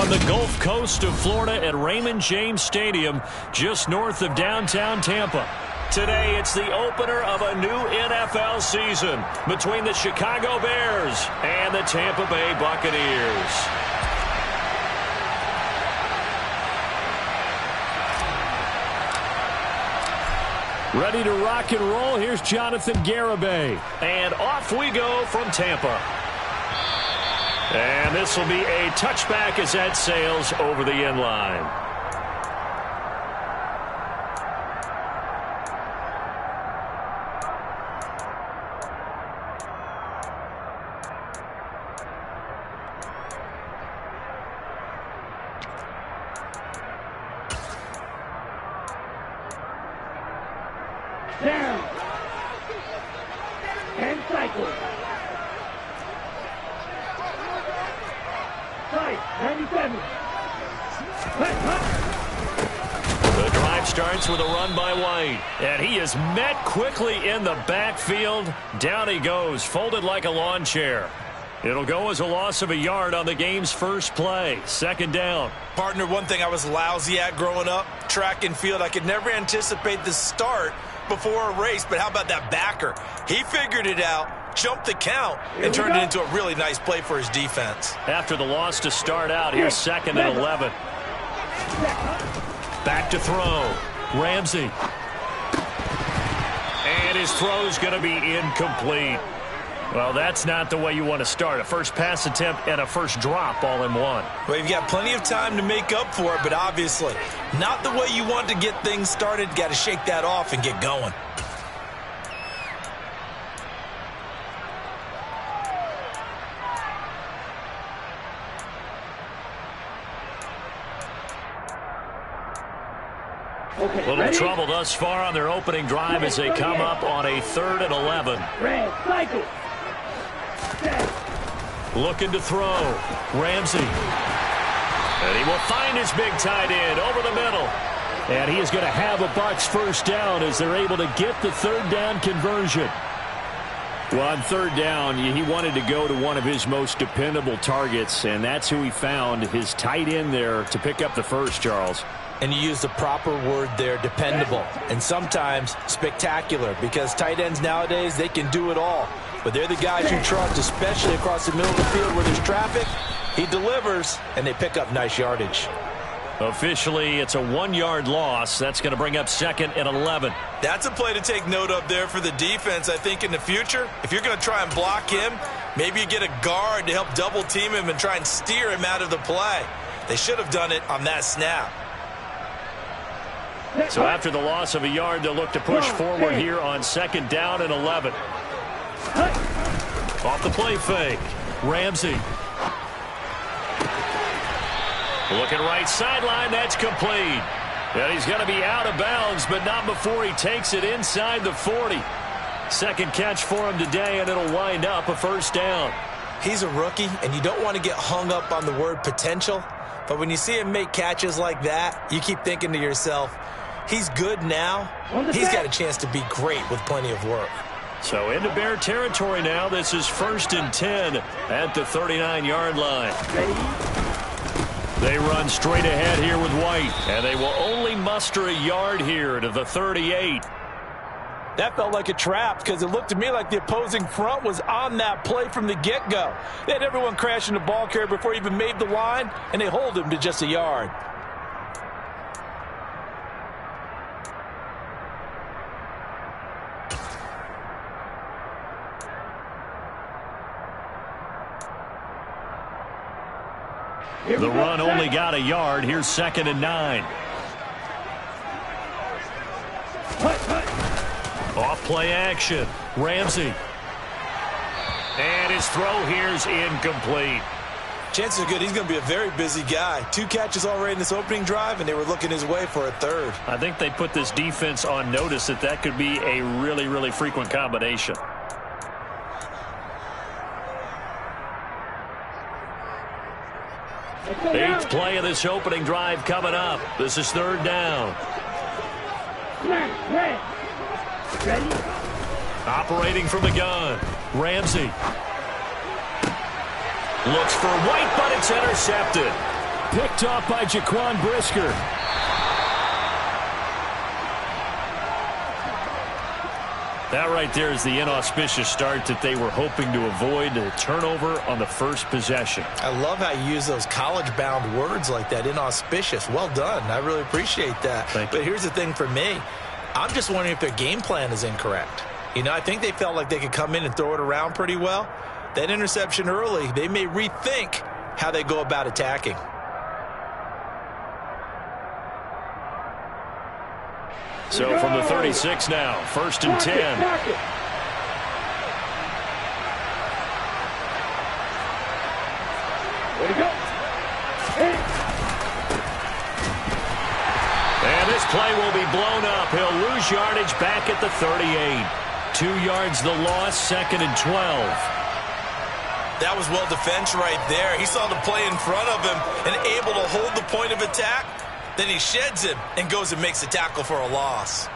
from the Gulf Coast of Florida at Raymond James Stadium, just north of downtown Tampa. Today, it's the opener of a new NFL season between the Chicago Bears and the Tampa Bay Buccaneers. Ready to rock and roll. Here's Jonathan Garibay. And off we go from Tampa. And this will be a touchback as that sails over the end line. Down. And cycle. 97. The drive starts with a run by White. And he is met quickly in the backfield. Down he goes, folded like a lawn chair. It'll go as a loss of a yard on the game's first play. Second down. Partner, one thing I was lousy at growing up, track and field. I could never anticipate the start before a race, but how about that backer? He figured it out, jumped the count, and turned it into a really nice play for his defense. After the loss to start out, here's second and 11. Back to throw. Ramsey. And his throw's going to be incomplete. Well, that's not the way you want to start. A first pass attempt and a first drop all in one. Well, you've got plenty of time to make up for it, but obviously not the way you want to get things started. Got to shake that off and get going. A little trouble thus far on their opening drive as they come up on a 3rd and 11. Cycle. Looking to throw. Ramsey. And he will find his big tight end over the middle. And he is going to have a Bucs first down as they're able to get the third down conversion. Well, on third down, he wanted to go to one of his most dependable targets, and that's who he found, his tight end there, to pick up the first, Charles. And you use the proper word there, dependable, and sometimes spectacular, because tight ends nowadays, they can do it all. But they're the guys you trust, especially across the middle of the field where there's traffic. He delivers, and they pick up nice yardage. Officially, it's a 1-yard loss. That's going to bring up 2nd and 11. That's a play to take note of there for the defense. I think in the future, if you're going to try and block him, maybe you get a guard to help double team him and try and steer him out of the play. They should have done it on that snap. So after the loss of a yard, they'll look to push forward here on 2nd down and 11. Off the play fake. Ramsey. Looking right sideline. That's complete. And he's going to be out of bounds, but not before he takes it inside the 40. Second catch for him today, and it'll wind up a first down. He's a rookie, and you don't want to get hung up on the word potential. But when you see him make catches like that, you keep thinking to yourself, he's good now. He's got a chance to be great with plenty of work. So into Bear territory now. This is 1st and 10 at the 39-yard line. They run straight ahead here with White, and they will only muster a yard here to the 38. That felt like a trap because it looked to me like the opposing front was on that play from the get-go. They had everyone crashing the ball carrier before he even made the line, and they hold him to just a yard. The run only got a yard. Here's 2nd and 9. Off play action. Ramsey. And his throw here's incomplete. Chances are good he's going to be a very busy guy. 2 catches already in this opening drive, and they were looking his way for a 3rd. I think they put this defense on notice that could be a really, really frequent combination. Eighth play of this opening drive coming up. This is 3rd down. Operating from the gun. Ramsey. Looks for White, but it's intercepted. Picked off by Jaquan Brisker. That right there is the inauspicious start that they were hoping to avoid, the turnover on the first possession. I love how you use those college-bound words like that, inauspicious. Well done. I really appreciate that. But here's the thing for me. I'm just wondering if their game plan is incorrect. You know, I think they felt like they could come in and throw it around pretty well. That interception early, they may rethink how they go about attacking. So from the 36 now, 1st and 10. Way to go. And this play will be blown up. He'll lose yardage back at the 38. 2 yards the loss, 2nd and 12. That was well defense right there. He saw the play in front of him and able to hold the point of attack. Then he sheds him and goes and makes a tackle for a loss.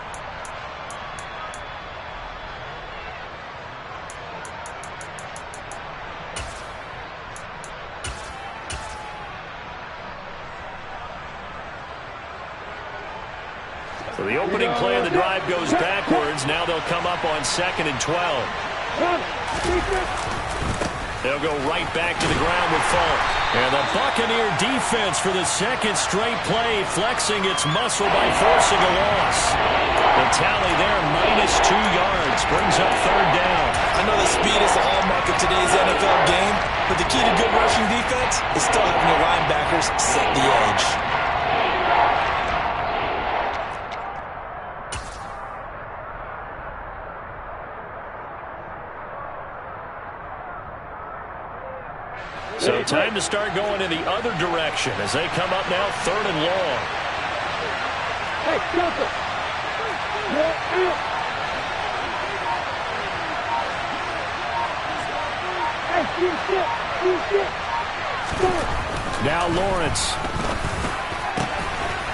So the opening play of the drive goes backwards. Now they'll come up on 2nd and 12. They'll go right back to the ground with Falk. And the Buccaneer defense for the second straight play, flexing its muscle by forcing a loss. The tally there, -2 yards, brings up 3rd down. I know that speed is the hallmark of today's NFL game, but the key to good rushing defense is still having your linebackers set the edge. So time to start going in the other direction as they come up now 3rd and long. Hey, Joseph. You're out. Hey, Now Lawrence.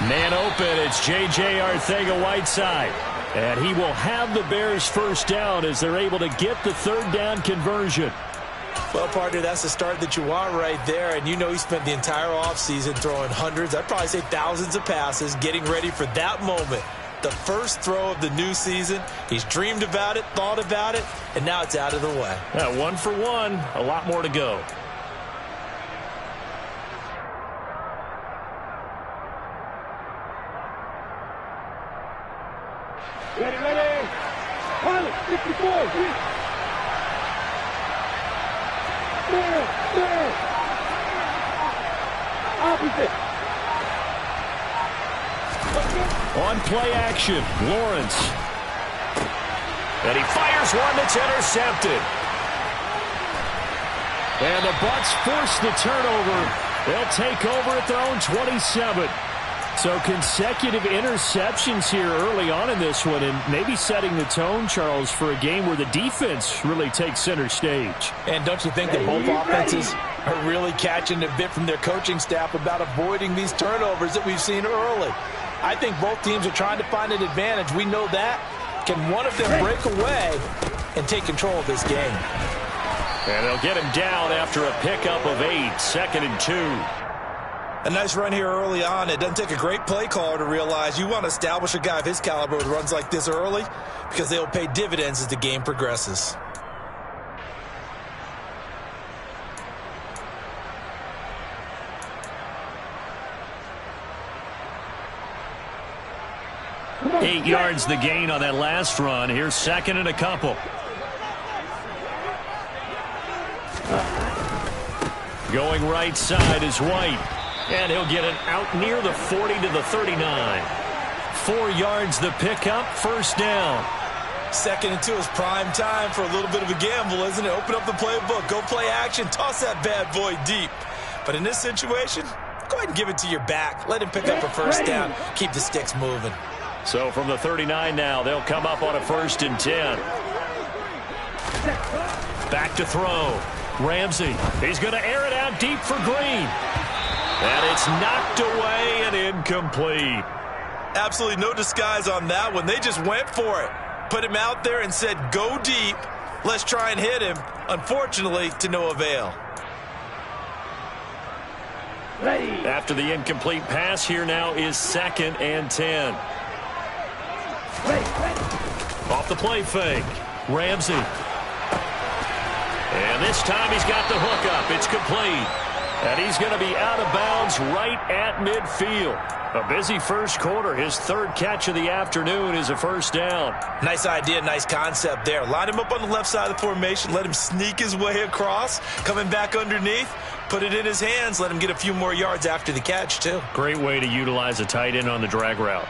Man open, it's J.J. Arcega-Whiteside. And he will have the Bears 1st down as they're able to get the 3rd down conversion. Well, partner, that's the start that you want right there. And you know he spent the entire offseason throwing hundreds, I'd probably say thousands of passes, getting ready for that moment. The first throw of the new season. He's dreamed about it, thought about it, and now it's out of the way. Yeah, 1 for 1, a lot more to go. Ready, ready. Pilot, 54. There. Opposite. On play action, Lawrence. And he fires one that's intercepted. And the Bucs force the turnover. They'll take over at their own 27. So consecutive interceptions here early on in this one, and maybe setting the tone, Charles, for a game where the defense really takes center stage. And don't you think that both offenses are really catching a bit from their coaching staff about avoiding these turnovers that we've seen early? I think both teams are trying to find an advantage. We know that. Can one of them break away and take control of this game? And they'll get him down after a pickup of 8, 2nd and 2. A nice run here early on. It doesn't take a great play caller to realize you want to establish a guy of his caliber with runs like this early because they will pay dividends as the game progresses. Eight yards the gain on that last run. Here's 2nd and a couple. Going right side is White. And he'll get it out near the 40 to the 39. 4 yards the pickup, 1st down. 2nd and 2 is prime time for a little bit of a gamble, isn't it? Open up the playbook, go play action, toss that bad boy deep. But in this situation, go ahead and give it to your back. Let him pick up a 1st down. Keep the sticks moving. So from the 39 now, they'll come up on a 1st and 10. Back to throw. Ramsey, he's going to air it out deep for Green. And it's knocked away and incomplete. Absolutely no disguise on that one. They just went for it. Put him out there and said, go deep. Let's try and hit him. Unfortunately, to no avail. Ready. After the incomplete pass, here now is 2nd and 10. Off the play fake. Ramsey. And this time he's got the hook up. It's complete. And he's going to be out of bounds right at midfield. A busy first quarter. His 3rd catch of the afternoon is a first down. Nice idea, nice concept there. Line him up on the left side of the formation. Let him sneak his way across. Coming back underneath. Put it in his hands. Let him get a few more yards after the catch, too. Great way to utilize a tight end on the drag route.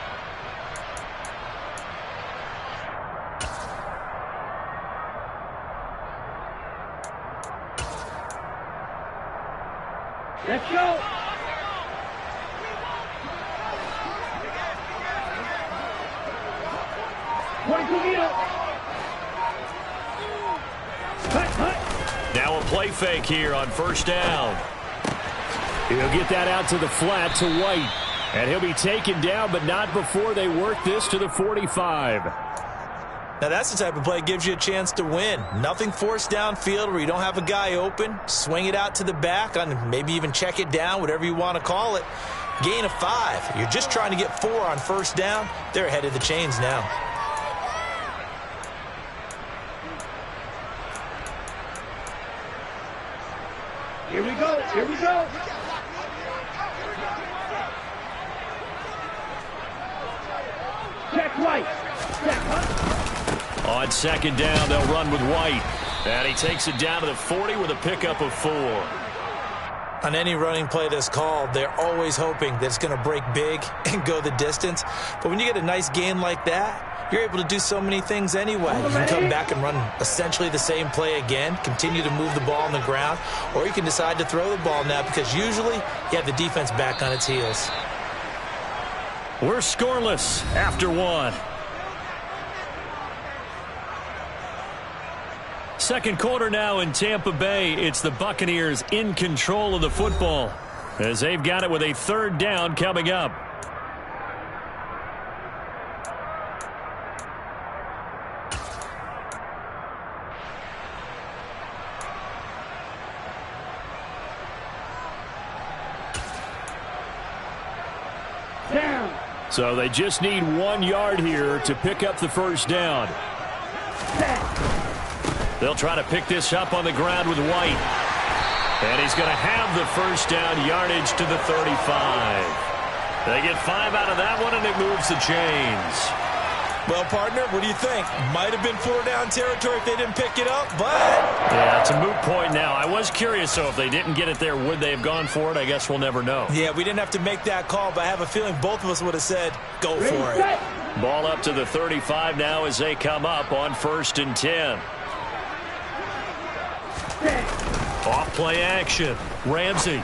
Let's go. Now a play fake here on first down. He'll get that out to the flat to White. And he'll be taken down, but not before they work this to the 45. Now that's the type of play that gives you a chance to win. Nothing forced downfield where you don't have a guy open. Swing it out to the back, on maybe even check it down, whatever you want to call it. Gain of 5. You're just trying to get 4 on first down. They're ahead of the chains now. Here we go. Here we go. Check White. Check Hunt. On 2nd down, they'll run with White. And he takes it down to the 40 with a pickup of 4. On any running play that's called, they're always hoping that it's going to break big and go the distance. But when you get a nice gain like that, you're able to do so many things anyway. You can come back and run essentially the same play again, continue to move the ball on the ground, or you can decide to throw the ball now because usually you have the defense back on its heels. We're scoreless after 1. Second quarter now in Tampa Bay. It's the Buccaneers in control of the football as they've got it with a 3rd down coming up. Down. So they just need 1 yard here to pick up the first down. They'll try to pick this up on the ground with White. And he's going to have the first down, yardage to the 35. They get 5 out of that one, and it moves the chains. Well, partner, what do you think? Might have been 4 down territory if they didn't pick it up, but... Yeah, it's a moot point now. I was curious, so if they didn't get it there, would they have gone for it? I guess we'll never know. Yeah, we didn't have to make that call, but I have a feeling both of us would have said, go for it. Ball up to the 35 now as they come up on 1st and 10. Off play action. Ramsey.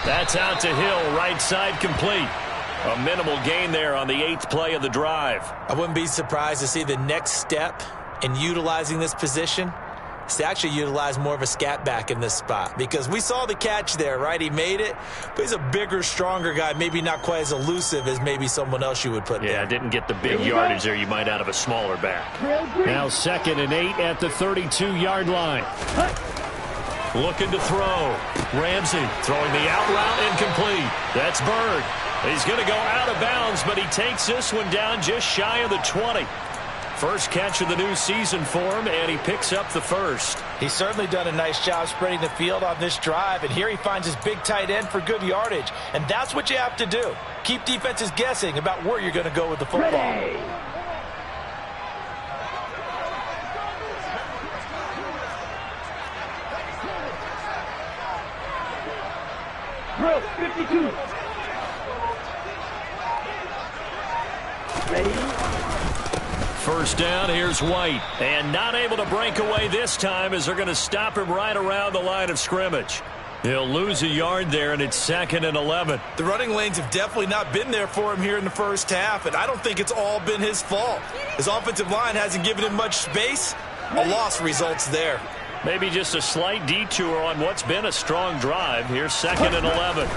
That's out to Hill, right side complete. A minimal gain there on the 8th play of the drive. I wouldn't be surprised to see the next step in utilizing this position is to actually utilize more of a scat back in this spot. Because we saw the catch there, right? He made it, but he's a bigger, stronger guy, maybe not quite as elusive as maybe someone else you would put there. Yeah, didn't get the big yardage there you might out of a smaller back. Now 2nd and 8 at the 32-yard line. Looking to throw. Ramsey throwing the out route incomplete. That's Bird. He's going to go out of bounds, but he takes this one down just shy of the 20. First catch of the new season for him, and he picks up the first. He's certainly done a nice job spreading the field on this drive, and here he finds his big tight end for good yardage. And that's what you have to do. Keep defenses guessing about where you're going to go with the football. Ready. Drill 52. Ready. First down, here's White. And not able to break away this time as they're going to stop him right around the line of scrimmage. He'll lose a yard there, and it's 2nd and 11. The running lanes have definitely not been there for him here in the first half, and I don't think it's all been his fault. His offensive line hasn't given him much space. A loss results there. Maybe just a slight detour on what's been a strong drive. Here's 2nd and 11.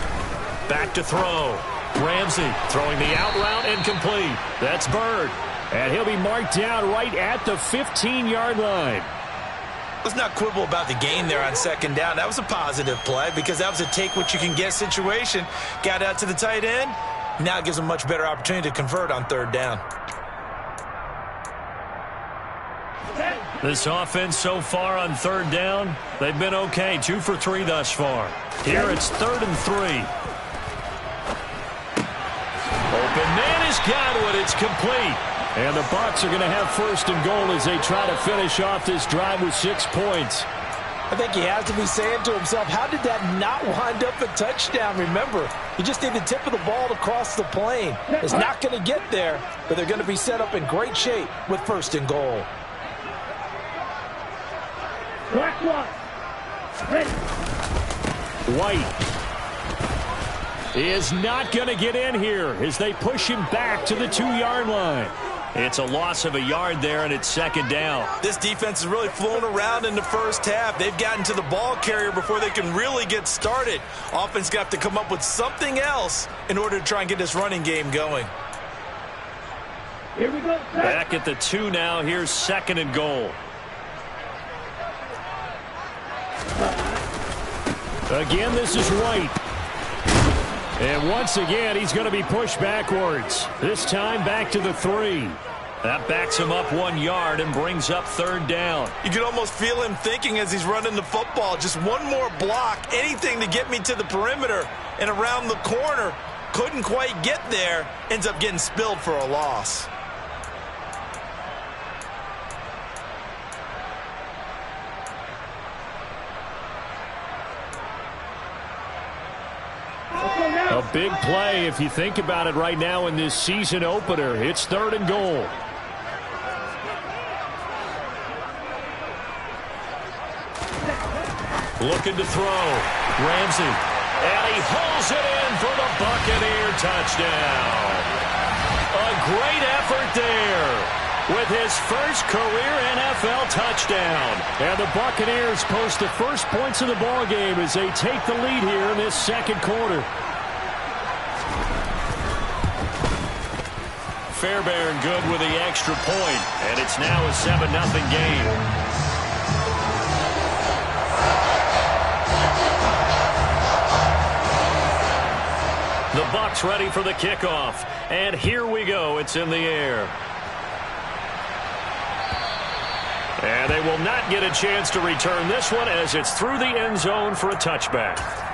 Back to throw. Ramsey throwing the out route incomplete. That's Bird. And he'll be marked down right at the 15-yard line. Let's not quibble about the gain there on second down. That was a positive play because that was a take-what-you-can-get situation. Got out to the tight end. Now it gives them a much better opportunity to convert on third down. This offense so far on third down, they've been okay. 2 for 3 thus far. Here it's 3rd and 3. Open man has got one. It's complete. And the Bucs are going to have 1st and goal as they try to finish off this drive with 6 points. I think he has to be saying to himself, how did that not wind up a touchdown? Remember, you just need the tip of the ball to cross the plane. It's not going to get there, but they're going to be set up in great shape with 1st and goal. Black one. Ready. White is not going to get in here as they push him back to the 2-yard line. It's a loss of a yard there, and it's 2nd down. This defense is really flown around in the first half. They've gotten to the ball carrier before they can really get started. Offense got to come up with something else in order to try and get this running game going. Here we go. Back at the 2 now. Here's 2nd and goal. Again, this is White. And once again, he's going to be pushed backwards. This time back to the 3. That backs him up 1 yard and brings up 3rd down. You can almost feel him thinking as he's running the football. Just one more block, anything to get me to the perimeter and around the corner. Couldn't quite get there. Ends up getting spilled for a loss. A big play if you think about it right now in this season opener. It's 3rd and goal. Looking to throw. Ramsey. And he hauls it in for the Buccaneer touchdown. A great effort there with his first career NFL touchdown. And the Buccaneers post the first points of the ballgame as they take the lead here in this 2nd quarter. Fairbairn good with the extra point, and it's now a 7-0 game. The Bucs ready for the kickoff, and here we go. It's in the air. And they will not get a chance to return this one as it's through the end zone for a touchback.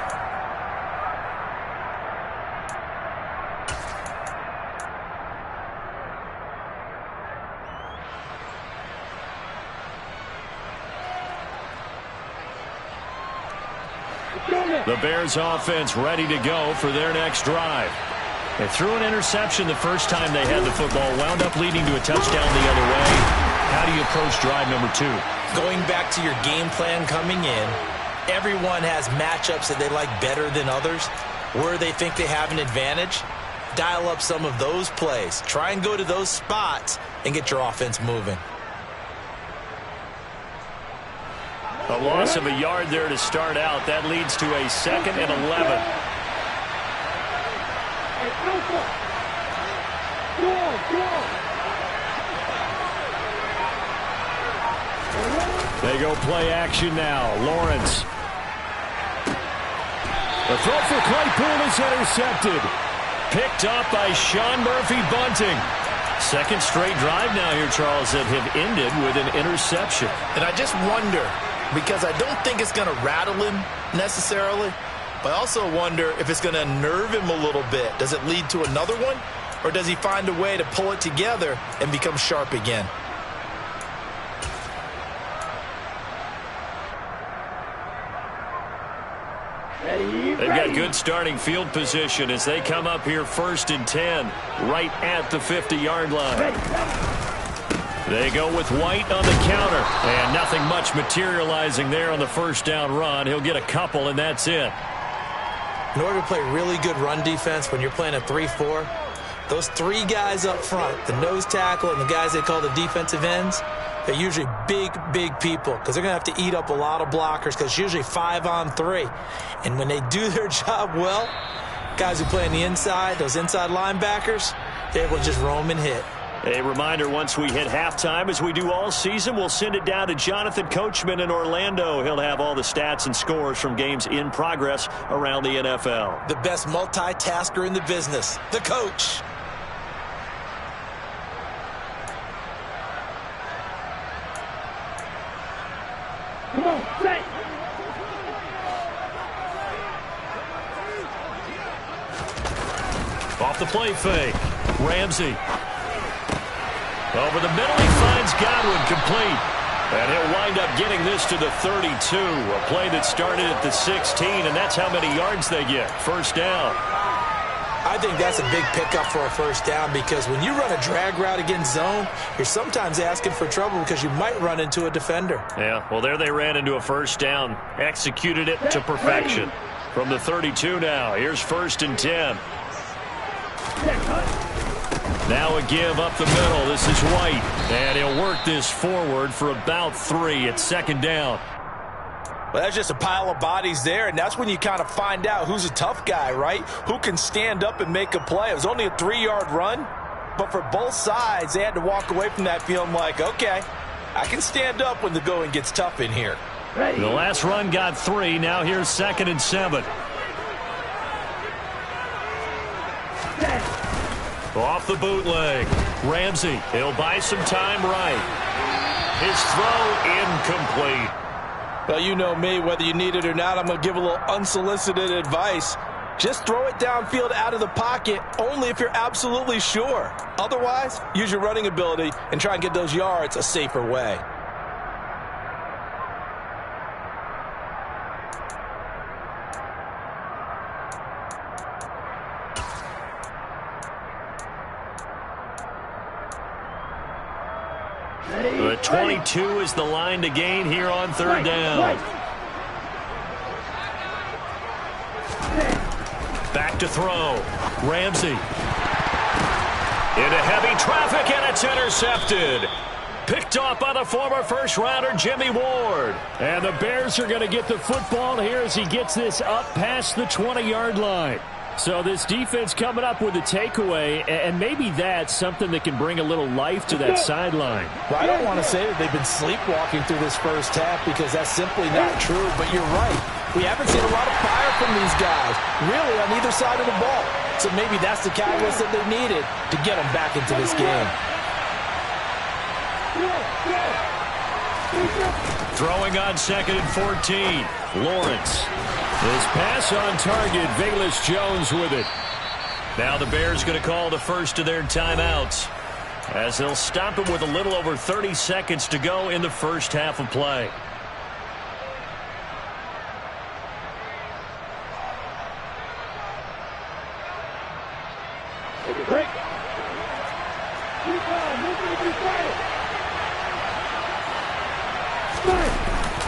The Bears offense ready to go for their next drive. They threw an interception the first time they had the football, wound up leading to a touchdown the other way. How do you approach drive number 2? Going back to your game plan coming in, everyone has matchups that they like better than others. Where they think they have an advantage, dial up some of those plays. Try and go to those spots and get your offense moving. A loss of a yard there to start out. That leads to a 2nd and 11. They go play action now. Lawrence. The throw for Claypool is intercepted. Picked up by Sean Murphy-Bunting. 2nd straight drive now here, Charles, that have ended with an interception. And I just wonder, because I don't think it's going to rattle him necessarily, but I also wonder if it's going to nerve him a little bit. Does it lead to another one, or does he find a way to pull it together and become sharp again? They've got good starting field position as they come up here 1st and 10, right at the 50-yard line. They go with White on the counter, and nothing much materializing there on the 1st down run. He'll get a couple, and that's it. In order to play really good run defense when you're playing a 3-4, those 3 guys up front, the nose tackle and the guys they call the defensive ends, they're usually big, big people because they're going to have to eat up a lot of blockers because it's usually 5-on-3. And when they do their job well, guys who play on the inside, those inside linebackers, they're able to just roam and hit. A reminder, once we hit halftime, as we do all season, we'll send it down to Jonathan Coachman in Orlando. He'll have all the stats and scores from games in progress around the NFL. The best multitasker in the business, the coach. Come on, set. Off the play fake. Ramsey. Over the middle, he finds Godwin complete. And he'll wind up getting this to the 32. A play that started at the 16, and that's how many yards they get. First down. I think that's a big pickup for a first down because when you run a drag route against zone, you're sometimes asking for trouble because you might run into a defender. Yeah, well, there they ran into a first down. Executed it to perfection. From the 32 now, here's 1st and 10. Now a give up the middle. This is White. And he'll work this forward for about 3 at 2nd down. Well, that's just a pile of bodies there, and that's when you kind of find out who's a tough guy, right? Who can stand up and make a play. It was only a 3-yard run, but for both sides, they had to walk away from that feeling like, okay, I can stand up when the going gets tough in here. The last run got 3. Now here's 2nd and 7. Off the bootleg. Ramsey, he'll buy some time right. His throw incomplete. Well, you know me, whether you need it or not, I'm going to give a little unsolicited advice. Just throw it downfield out of the pocket only if you're absolutely sure. Otherwise, use your running ability and try and get those yards a safer way. The 22 is the line to gain here on 3rd down. Back to throw. Ramsey. Into heavy traffic, and it's intercepted. Picked off by the former first-rounder Jimmy Ward. And the Bears are going to get the football here as he gets this up past the 20-yard line. So this defense coming up with a takeaway, and maybe that's something that can bring a little life to that sideline. Well, I don't want to say that they've been sleepwalking through this first half because that's simply not true, but you're right. We haven't seen a lot of fire from these guys, really, on either side of the ball. So maybe that's the catalyst that they needed to get them back into this game. Throwing on 2nd and 14. Lawrence. His pass on target. Velus-Jones with it. Now the Bears going to call the first of their timeouts as they'll stop him with a little over 30 seconds to go in the first half of play.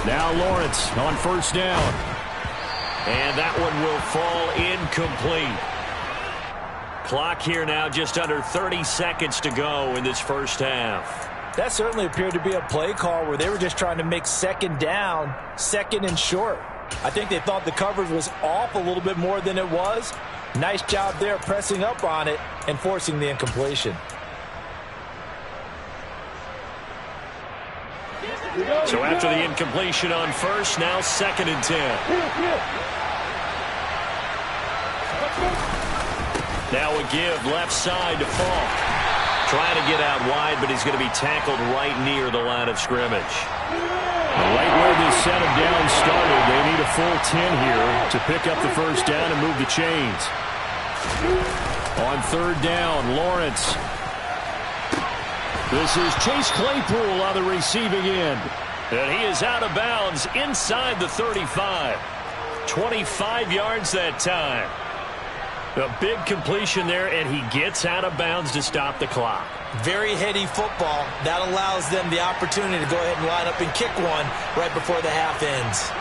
Now Lawrence on 1st down. And that one will fall incomplete. Clock here now just under 30 seconds to go in this first half. That certainly appeared to be a play call where they were just trying to make 2nd down, 2nd and short. I think they thought the coverage was off a little bit more than it was. Nice job there pressing up on it and forcing the incompletion. So after the incompletion on 1st, now 2nd and 10. Now a give left side to Falk. Trying to get out wide, but he's going to be tackled right near the line of scrimmage. Right where this set of downs started, they need a full 10 here to pick up the first down and move the chains. On 3rd down, Lawrence. This is Chase Claypool on the receiving end. And he is out of bounds inside the 35. 25 yards that time. A big completion there, and he gets out of bounds to stop the clock. Very heady football. That allows them the opportunity to go ahead and line up and kick one right before the half ends.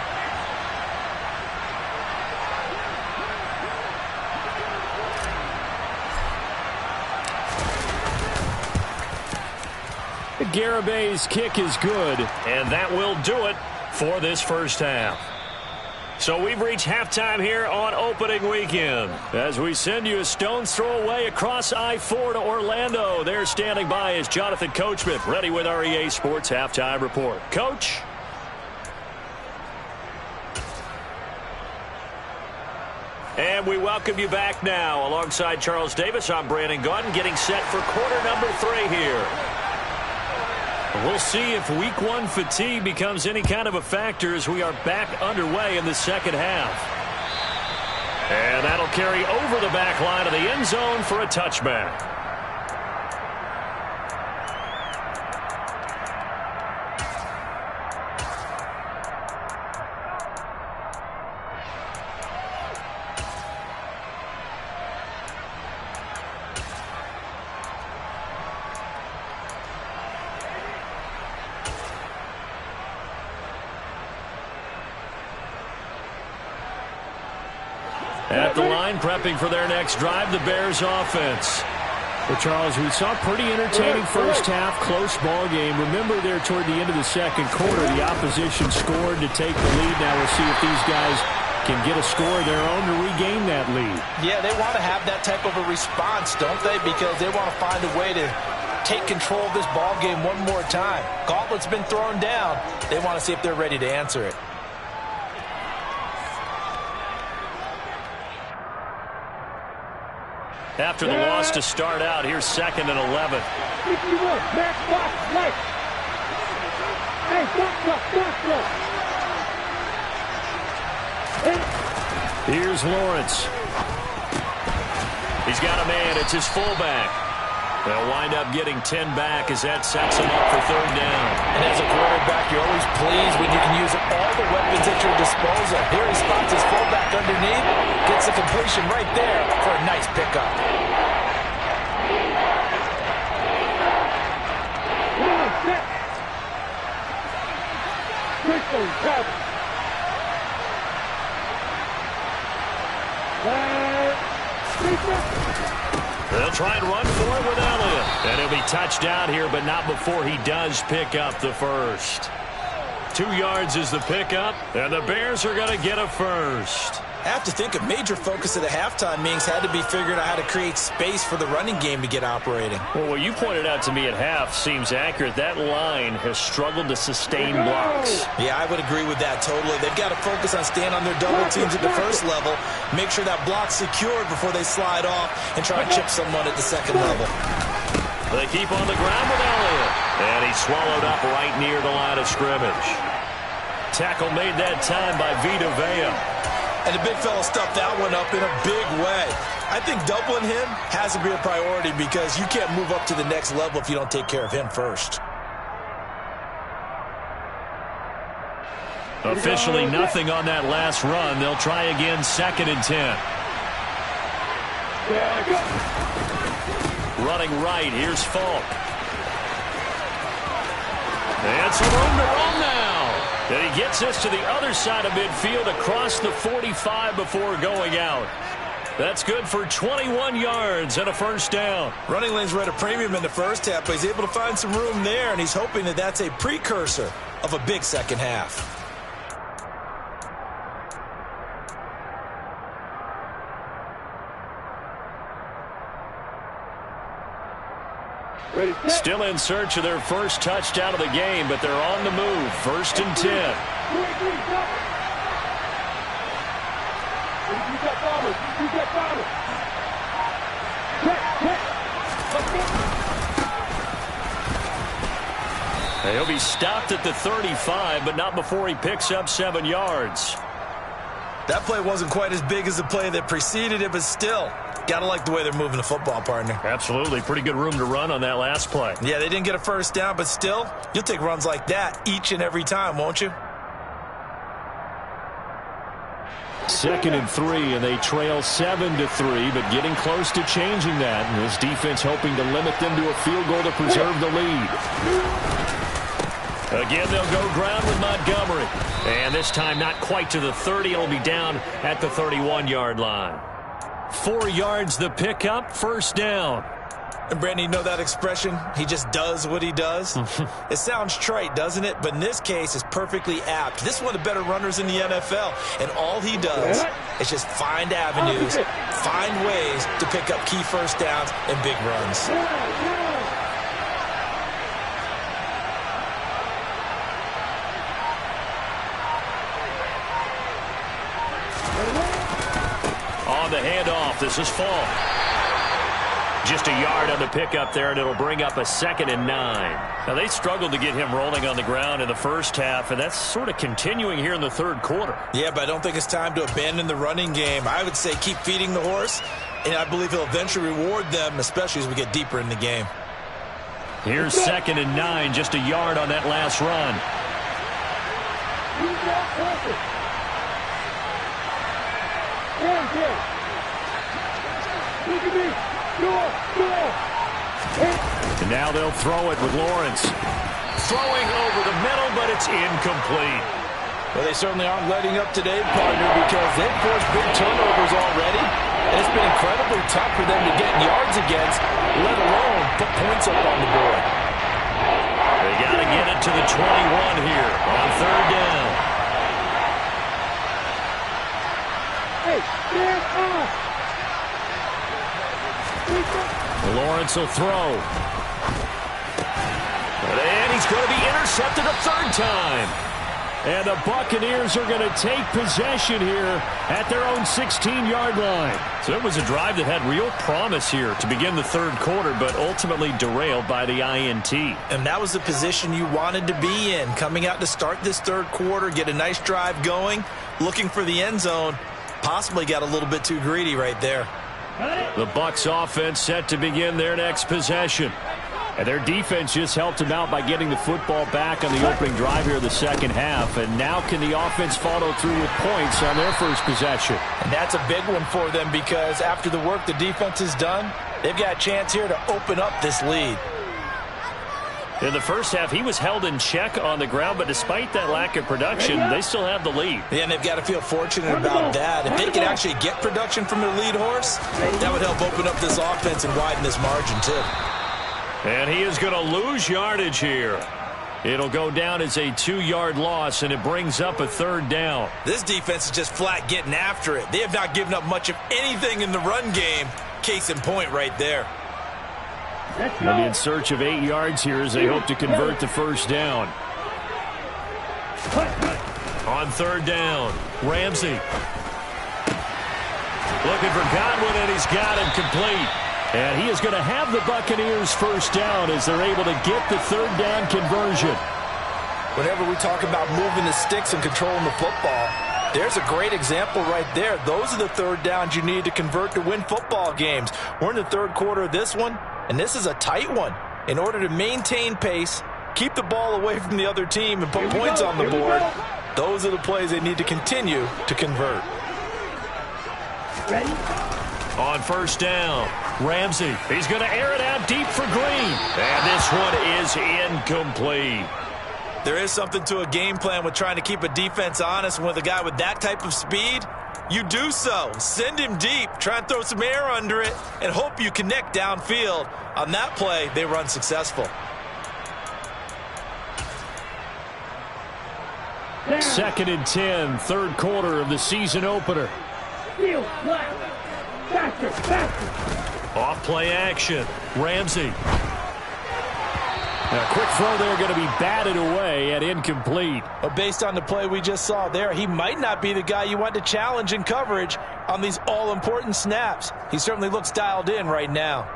Garabay's kick is good, and that will do it for this first half. So we've reached halftime here on opening weekend. As we send you a stone's throw away across I-4 to Orlando. There standing by is Jonathan Coachman, ready with our EA Sports Halftime Report. Coach? And we welcome you back now. Alongside Charles Davis, I'm Brandon Gaudin, getting set for quarter number 3 here. We'll see if week 1 fatigue becomes any kind of a factor as we are back underway in the second half. And that'll carry over the back line of the end zone for a touchback. At the line, prepping for their next drive, the Bears offense. Well, Charles, we saw a pretty entertaining first half, close ball game. Remember there toward the end of the second quarter, the opposition scored to take the lead. Now we'll see if these guys can get a score of their own to regain that lead. Yeah, they want to have that type of a response, don't they? Because they want to find a way to take control of this ball game one more time. Gauntlet's been thrown down. They want to see if they're ready to answer it. After the loss to start out, here's 2nd and 11. Here's Lawrence. He's got a man. It's his fullback. They'll wind up getting 10 back as that sets him up for 3rd down. And as a quarterback, you're always pleased when you can use all the weapons at your disposal. Here he spots his fullback underneath, gets the completion right there for a nice pickup. They'll try and run for it with Elliott. And he'll be touched down here, but not before he does pick up the first. 2 yards is the pickup, and the Bears are going to get a first. I have to think a major focus of the halftime meetings had to be figuring out how to create space for the running game to get operating. Well, what you pointed out to me at half seems accurate. That line has struggled to sustain blocks. Yeah, I would agree with that totally. They've got to focus on staying on their double teams at the first level, make sure that block's secured before they slide off and try to chip someone at the second level. They keep on the ground with Elliott, and he's swallowed up right near the line of scrimmage. Tackle made that time by Vita Vea. And the big fella stuffed that one up in a big way. I think doubling him has to be a priority because you can't move up to the next level if you don't take care of him first. Officially nothing on that last run. They'll try again, 2nd and 10. Running right, here's Falk. And some room to run now. And he gets this to the other side of midfield across the 45 before going out. That's good for 21 yards and a first down. Running lanes were at a premium in the first half, but he's able to find some room there, and he's hoping that that's a precursor of a big second half. Still in search of their first touchdown of the game, but they're on the move. 1st and 10. He'll be stopped at the 35, but not before he picks up 7 yards. That play wasn't quite as big as the play that preceded it, but still, gotta like the way they're moving the football, partner. Absolutely. Pretty good room to run on that last play. Yeah, they didn't get a first down, but still, you'll take runs like that each and every time, won't you? 2nd and 3, and they trail 7-3, but getting close to changing that. And this defense hoping to limit them to a field goal to preserve the lead. Again, they'll go ground with Montgomery. And this time not quite to the 30. It'll be down at the 31-yard line. 4 yards the pickup, first down. And Brandon, you know that expression? He just does what he does. It sounds trite, doesn't it? But in this case, it's perfectly apt. This is one of the better runners in the NFL. And all he does is just find avenues, find ways to pick up key first downs and big runs. On the handoff, this is Fall. Just a yard on the pickup there, and it'll bring up a 2nd and 9. Now, they struggled to get him rolling on the ground in the first half, and that's sort of continuing here in the third quarter. Yeah, but I don't think it's time to abandon the running game. I would say keep feeding the horse, and I believe he'll eventually reward them, especially as we get deeper in the game. Here's 2nd and 9, just a yard on that last run. And now they'll throw it with Lawrence. Throwing over the middle, but it's incomplete. Well, they certainly aren't letting up today, partner, because they've forced big turnovers already. And it's been incredibly tough for them to get yards against, let alone put points up on the board. They got to get it to the 21 here on 3rd down. Lawrence will throw. And he's going to be intercepted a 3rd time. And the Buccaneers are going to take possession here at their own 16-yard line. So it was a drive that had real promise here to begin the 3rd quarter, but ultimately derailed by the INT. And that was the position you wanted to be in, coming out to start this 3rd quarter, get a nice drive going, looking for the end zone. Possibly got a little bit too greedy right there. The Bucs offense set to begin their next possession. And their defense just helped them out by getting the football back on the opening drive here of the second half. And now can the offense follow through with points on their first possession? And that's a big one for them because after the work the defense has done, they've got a chance here to open up this lead. In the first half, he was held in check on the ground, but despite that lack of production, they still have the lead. Yeah, and they've got to feel fortunate about that. If they can actually get production from their lead horse, that would help open up this offense and widen this margin too. And he is going to lose yardage here. It'll go down as a 2-yard loss, and it brings up a 3rd down. This defense is just flat getting after it. They have not given up much of anything in the run game. Case in point right there. They'll be in search of 8 yards here as they hope to convert the 1st down. On 3rd down, Ramsey. Looking for Godwin, and he's got him complete. And he is going to have the Buccaneers 1st down as they're able to get the 3rd down conversion. Whenever we talk about moving the sticks and controlling the football, there's a great example right there. Those are the 3rd downs you need to convert to win football games. We're in the 3rd quarter of this one, and this is a tight one. In order to maintain pace, keep the ball away from the other team, and put points on the board, those are the plays they need to continue to convert. Ready? On 1st down, Ramsey. He's going to air it out deep for Green. And this one is incomplete. There is something to a game plan with trying to keep a defense honest. And with a guy with that type of speed, you do so. Send him deep, try and throw some air under it, and hope you connect downfield. On that play, they were unsuccessful. 2nd and 10, 3rd quarter of the season opener. Off play action, Ramsey. A quick throw there going to be batted away and incomplete. But based on the play we just saw there, he might not be the guy you want to challenge in coverage on these all-important snaps. He certainly looks dialed in right now.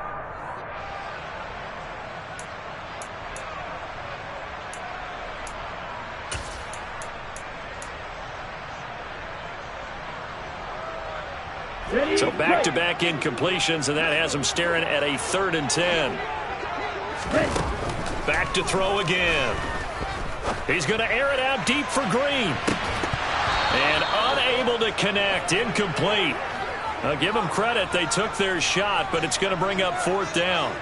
So back-to-back incompletions, and that has him staring at a 3rd and 10. Back to throw again. He's going to air it out deep for Green. And unable to connect, incomplete. I'll give them credit, they took their shot, but it's going to bring up 4th down.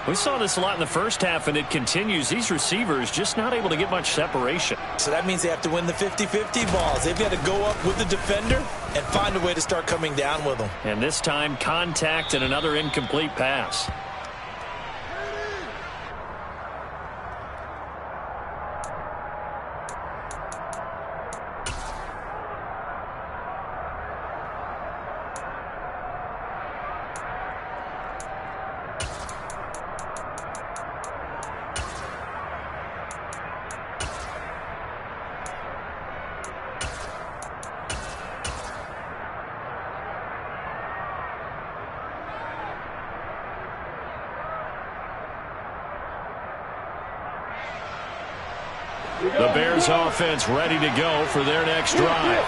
We saw this a lot in the first half, and it continues. These receivers just not able to get much separation. So that means they have to win the 50-50 balls. They've got to go up with the defender and find a way to start coming down with them. And this time, contact and another incomplete pass. The Bears offense ready to go for their next drive.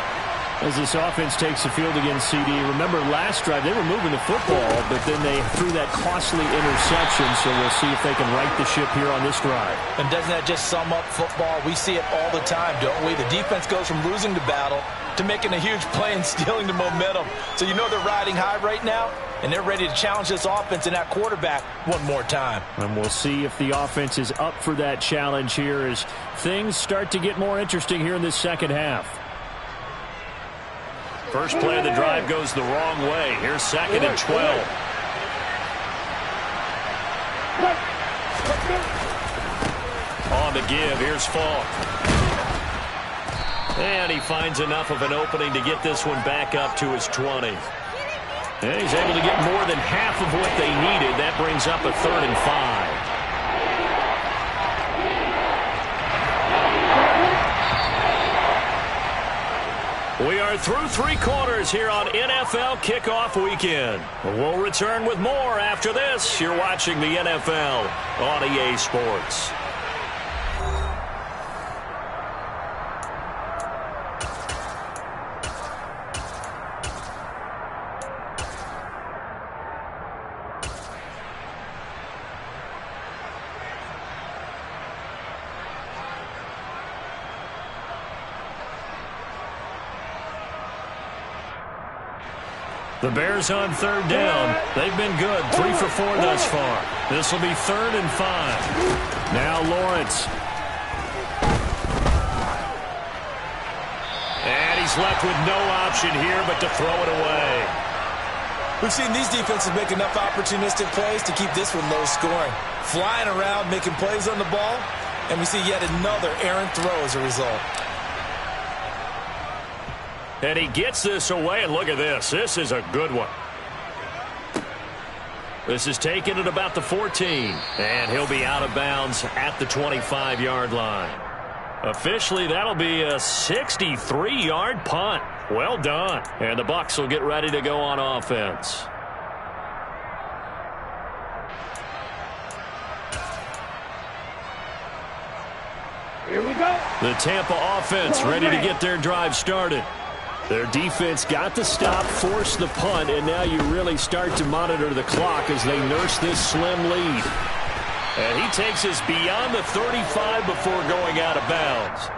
As this offense takes the field against CD, remember last drive they were moving the football, but then they threw that costly interception, so we'll see if they can right the ship here on this drive. And doesn't that just sum up football? We see it all the time, don't we? The defense goes from losing the battle to making a huge play and stealing the momentum. So you know they're riding high right now, and they're ready to challenge this offense and that quarterback one more time. And we'll see if the offense is up for that challenge here as things start to get more interesting here in this second half. First play of the drive goes the wrong way. Here's 2nd and 12. On the give, here's Falk. And he finds enough of an opening to get this one back up to his 20. And he's able to get more than half of what they needed. That brings up a 3rd and 5. We are through 3 quarters here on NFL Kickoff Weekend. We'll return with more after this. You're watching the NFL on EA Sports. The Bears on 3rd down. They've been good. 3 for 4 thus far. This will be 3rd and 5. Now Lawrence. And he's left with no option here but to throw it away. We've seen these defenses make enough opportunistic plays to keep this one low scoring. Flying around, making plays on the ball, and we see yet another errant throw as a result. And he gets this away, and look at this. This is a good one. This is taken at about the 14, and he'll be out of bounds at the 25-yard line. Officially, that'll be a 63-yard punt. Well done. And the Bucs will get ready to go on offense. Here we go. The Tampa offense ready to get their drive started. Their defense got the stop, forced the punt, and now you really start to monitor the clock as they nurse this slim lead. And he takes us beyond the 35 before going out of bounds.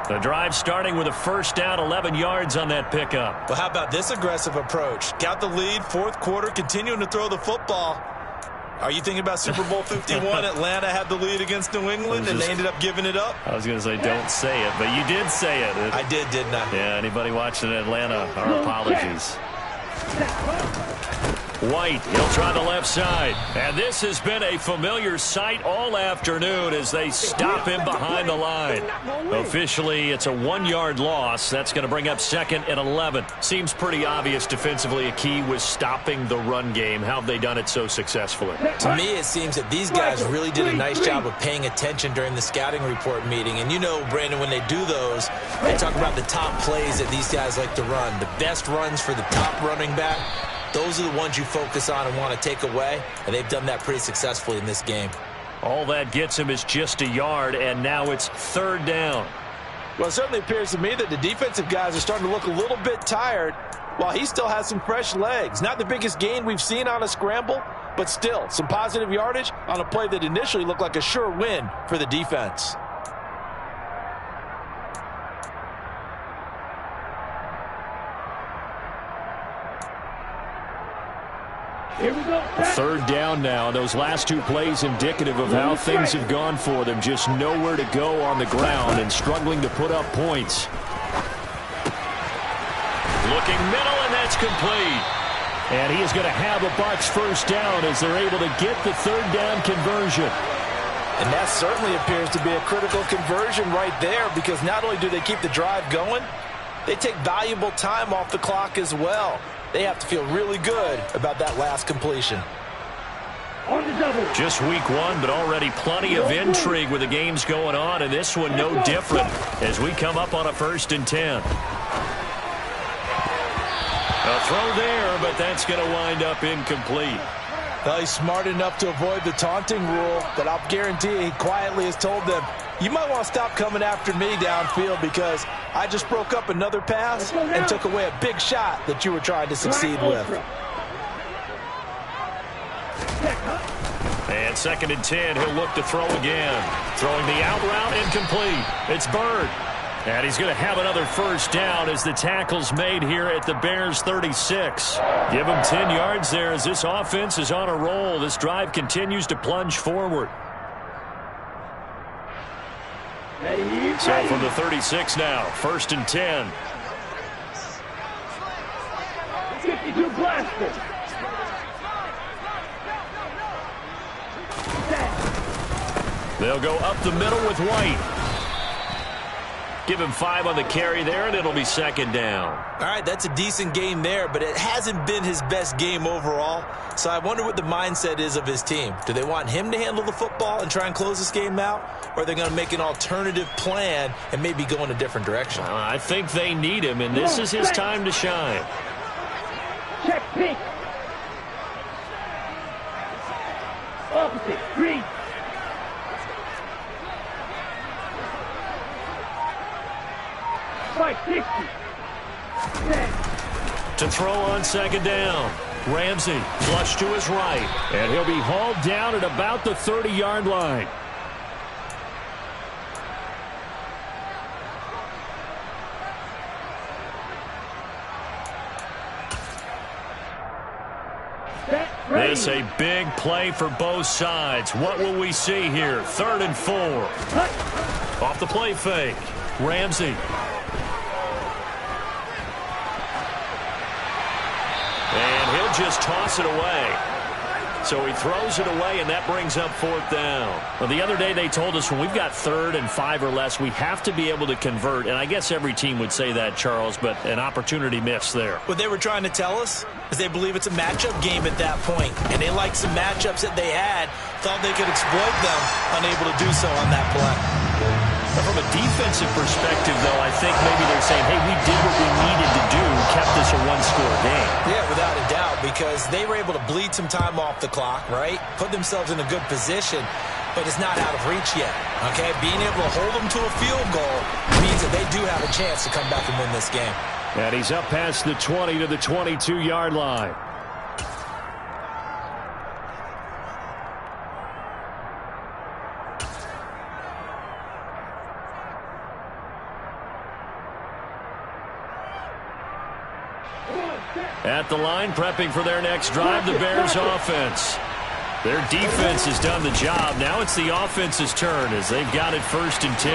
The drive starting with a 1st down, 11 yards on that pickup. Well, how about this aggressive approach? Got the lead, 4th quarter, continuing to throw the football. Are you thinking about Super Bowl 51? Atlanta had the lead against New England, and they ended up giving it up? I was going to say don't say it, but you did say it. I did, didn't I? Yeah, anybody watching Atlanta, our apologies. White, he'll try the left side. And this has been a familiar sight all afternoon as they stop him behind the line. Officially, it's a 1-yard loss. That's going to bring up 2nd and 11. Seems pretty obvious defensively a key was stopping the run game. How have they done it so successfully? To me, it seems that these guys really did a nice job of paying attention during the scouting report meeting. And you know, Brandon, when they do those, they talk about the top plays that these guys like to run. The best runs for the top running back. Those are the ones you focus on and want to take away, and they've done that pretty successfully in this game. All that gets him is just a yard, and now it's 3rd down. Well, it certainly appears to me that the defensive guys are starting to look a little bit tired while he still has some fresh legs. Not the biggest gain we've seen on a scramble, but still some positive yardage on a play that initially looked like a sure win for the defense. Here we go. 3rd down now. Those last 2 plays indicative of how things have gone for them. Just nowhere to go on the ground and struggling to put up points. Looking middle, and that's complete. And he is going to have a Bucs 1st down as they're able to get the 3rd down conversion. And that certainly appears to be a critical conversion right there, because not only do they keep the drive going, they take valuable time off the clock as well. They have to feel really good about that last completion. On the double. Just week 1, but already plenty of intrigue with the games going on, and this one no different as we come up on a 1st and 10. A throw there, but that's going to wind up incomplete. Well, he's smart enough to avoid the taunting rule, but I'll guarantee he quietly has told them, you might want to stop coming after me downfield because I just broke up another pass and took away a big shot that you were trying to succeed with. And 2nd and 10, he'll look to throw again. Throwing the out route, incomplete. It's Bird. And he's going to have another first down as the tackle's made here at the Bears' 36. Give him 10 yards there as this offense is on a roll. This drive continues to plunge forward. So from the 36 now, 1st and 10. 52 blaster. They'll go up the middle with White. Give him 5 on the carry there, and it'll be 2nd down. All right, that's a decent game there, but it hasn't been his best game overall. So I wonder what the mindset is of his team. Do they want him to handle the football and try and close this game out? Or are they going to make an alternative plan and maybe go in a different direction? I think they need him, and this is his time to shine. Check pink. Opposite, green. To throw on 2nd down. Ramsey flush to his right. And he'll be hauled down at about the 30-yard line. This a big play for both sides. What will we see here? 3rd and 4. Off the play fake. Ramsey. And he'll just toss it away. So he throws it away, and that brings up 4th down. Well, the other day they told us when we've got 3rd and 5 or less, we have to be able to convert. And I guess every team would say that, Charles, but an opportunity missed there. What they were trying to tell us is they believe it's a matchup game at that point. And they liked some matchups that they had, thought they could exploit them, unable to do so on that play. From a defensive perspective, though, I think maybe they're saying, hey, we did what we needed to do, kept this a one-score game. Yeah, without a doubt, because they were able to bleed some time off the clock, right? Put themselves in a good position, but it's not out of reach yet, okay? Being able to hold them to a field goal means that they do have a chance to come back and win this game. And he's up past the 20 to the 22-yard line. At the line, prepping for their next drive, the Bears offense. Their defense has done the job. Now it's the offense's turn as they've got it 1st and 10.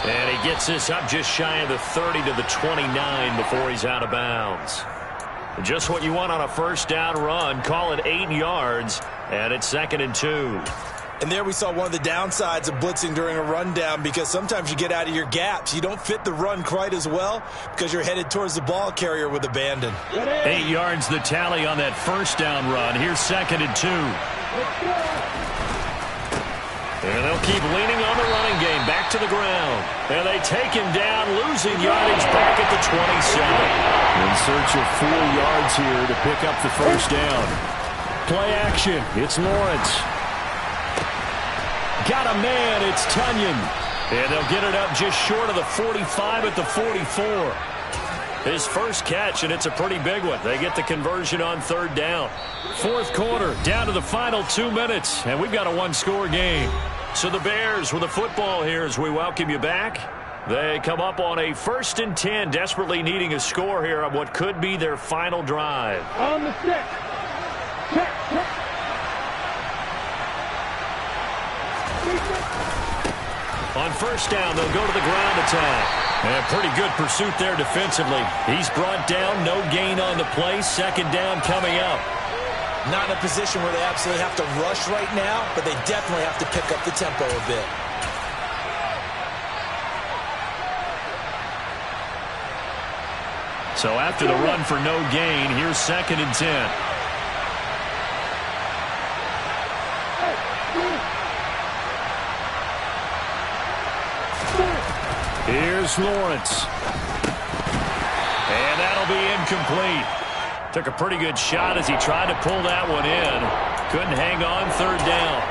And he gets this up just shy of the 30 to the 29 before he's out of bounds. Just what you want on a 1st down run. Call it 8 yards, and it's 2nd and 2. And there we saw one of the downsides of blitzing during a rundown because sometimes you get out of your gaps. You don't fit the run quite as well because you're headed towards the ball carrier with abandon. 8 yards the tally on that 1st down run. Here's 2nd and 2. And they'll keep leaning on the running game. Back to the ground. And they take him down, losing yardage back at the 27. In search of 4 yards here to pick up the 1st down. Play action. It's Lawrence. Got a man, it's Tunyon. And they'll get it up just short of the 45 at the 44. His first catch, and it's a pretty big one. They get the conversion on 3rd down. 4th quarter, down to the final 2 minutes, and we've got a one-score game. So the Bears with the football here as we welcome you back. They come up on a 1st and 10, desperately needing a score here on what could be their final drive. On the set. Check, check. On 1st down, they'll go to the ground attack. And pretty good pursuit there defensively. He's brought down, no gain on the play. 2nd down coming up. Not in a position where they absolutely have to rush right now, but they definitely have to pick up the tempo a bit. So after the run for no gain, here's 2nd and 10. Here's Lawrence. And that'll be incomplete. Took a pretty good shot as he tried to pull that one in. Couldn't hang on 3rd down.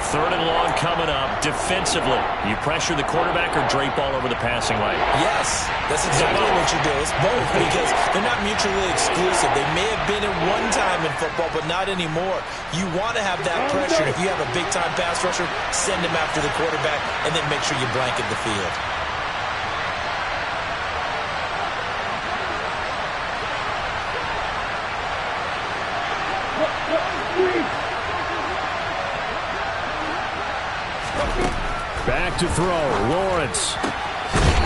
3rd and long coming up. Defensively, you pressure the quarterback or drape all over the passing lane? Yes, that's exactly what you do. It's both because they're not mutually exclusive. They may have been at one time in football, but not anymore. You want to have that pressure. If you have a big-time pass rusher, send him after the quarterback, and then make sure you blanket the field. Back to throw, Lawrence.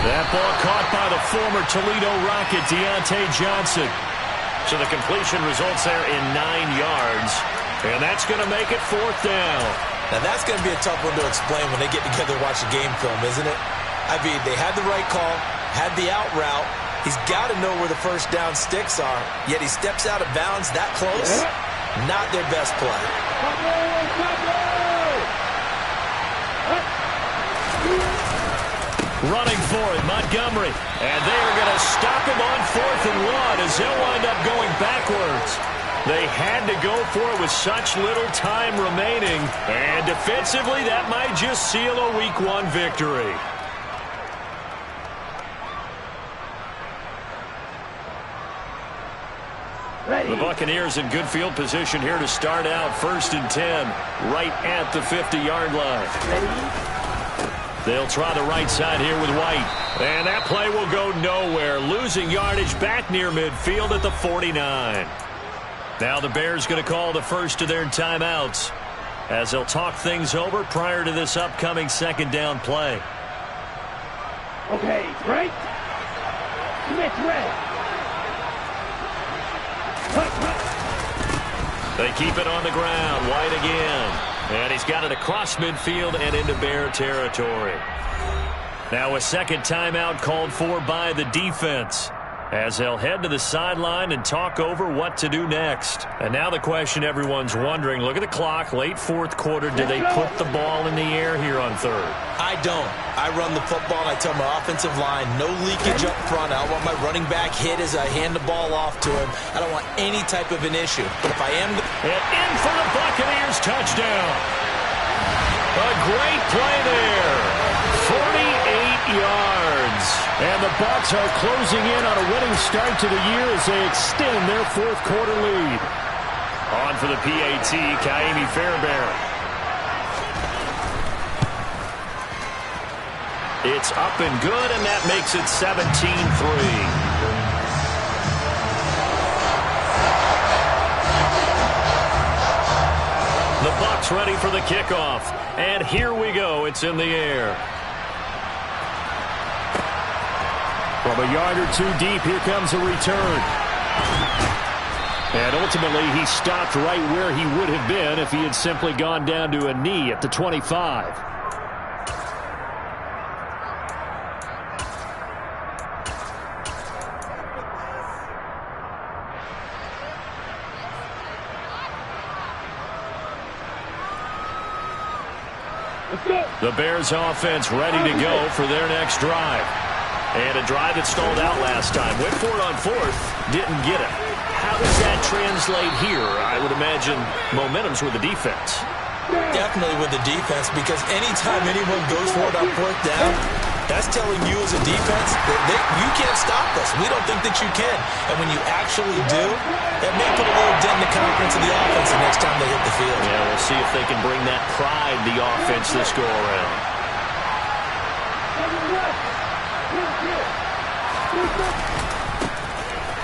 That ball caught by the former Toledo Rocket, Deontay Johnson. So the completion results there in 9 yards. And that's going to make it 4th down. Now that's going to be a tough one to explain when they get together and watch the game film, isn't it? I mean, they had the right call, had the out route. He's got to know where the first down sticks are, yet he steps out of bounds that close. Not their best play. Running for it, Montgomery. And they are going to stop him on 4th and 1 as they'll wind up going backwards. They had to go for it with such little time remaining. And defensively, that might just seal a Week 1 victory. The Buccaneers in good field position here to start out. 1st and 10, right at the 50-yard line. They'll try the right side here with White. And that play will go nowhere. Losing yardage back near midfield at the 49. Now the Bears going to call the first of their timeouts as they'll talk things over prior to this upcoming 2nd down play. Okay, right? Smith red. They keep it on the ground. White again. And he's got it across midfield and into Bear territory. Now a 2nd timeout called for by the defense as they'll head to the sideline and talk over what to do next. And now the question everyone's wondering, look at the clock, late 4th quarter. Do they put the ball in the air here on 3rd? I don't. I run the football and I tell my offensive line, no leakage up front. I don't want my running back hit as I hand the ball off to him. I don't want any type of an issue. But if I am... And in for the Buccaneers touchdown. A great play there. 48 yards. And the Bucs are closing in on a winning start to the year as they extend their 4th quarter lead. On for the PAT, Kaimi Fairbairn. It's up and good, and that makes it 17-3. The Bucs ready for the kickoff. And here we go. It's in the air. From a yard or two deep, here comes a return. And ultimately, he stopped right where he would have been if he had simply gone down to a knee at the 25. The Bears offense ready to go for their next drive. And a drive that stalled out last time. Went for it on 4th, didn't get it. How does that translate here? I would imagine momentum's with the defense. Definitely with the defense, because anytime anyone goes for it on 4th down, that's telling you as a defense that you can't stop us. We don't think that you can. And when you actually do, that may put a little dent in the confidence of the offense the next time they hit the field. Yeah, we'll see if they can bring that pride to the offense this go-around.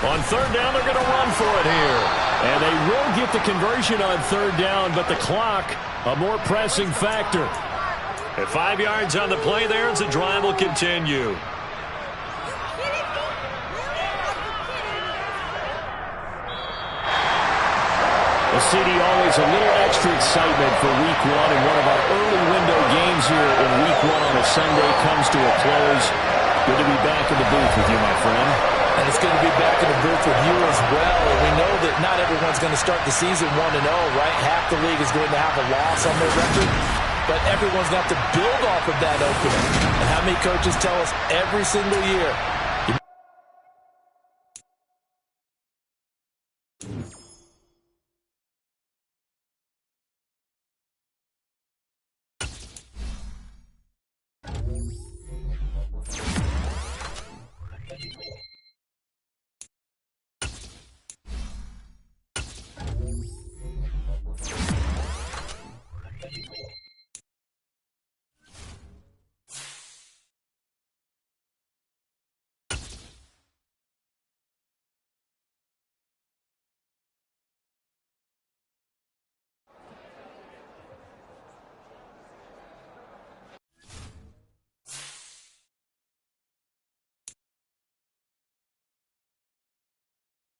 On 3rd down, they're going to run for it here. And they will get the conversion on 3rd down, but the clock, a more pressing factor. At 5 yards on the play there, as the drive will continue. Well, CD, always a little extra excitement for Week 1, and one of our early window games here in Week 1 on a Sunday comes to a close. Good to be back in the booth with you, my friend. And it's good to be back in the booth with you as well. And we know that not everyone's going to start the season 1-0, right? Half the league is going to have a loss on their record. But everyone's going to have to build off of that opening. And how many coaches tell us every single year,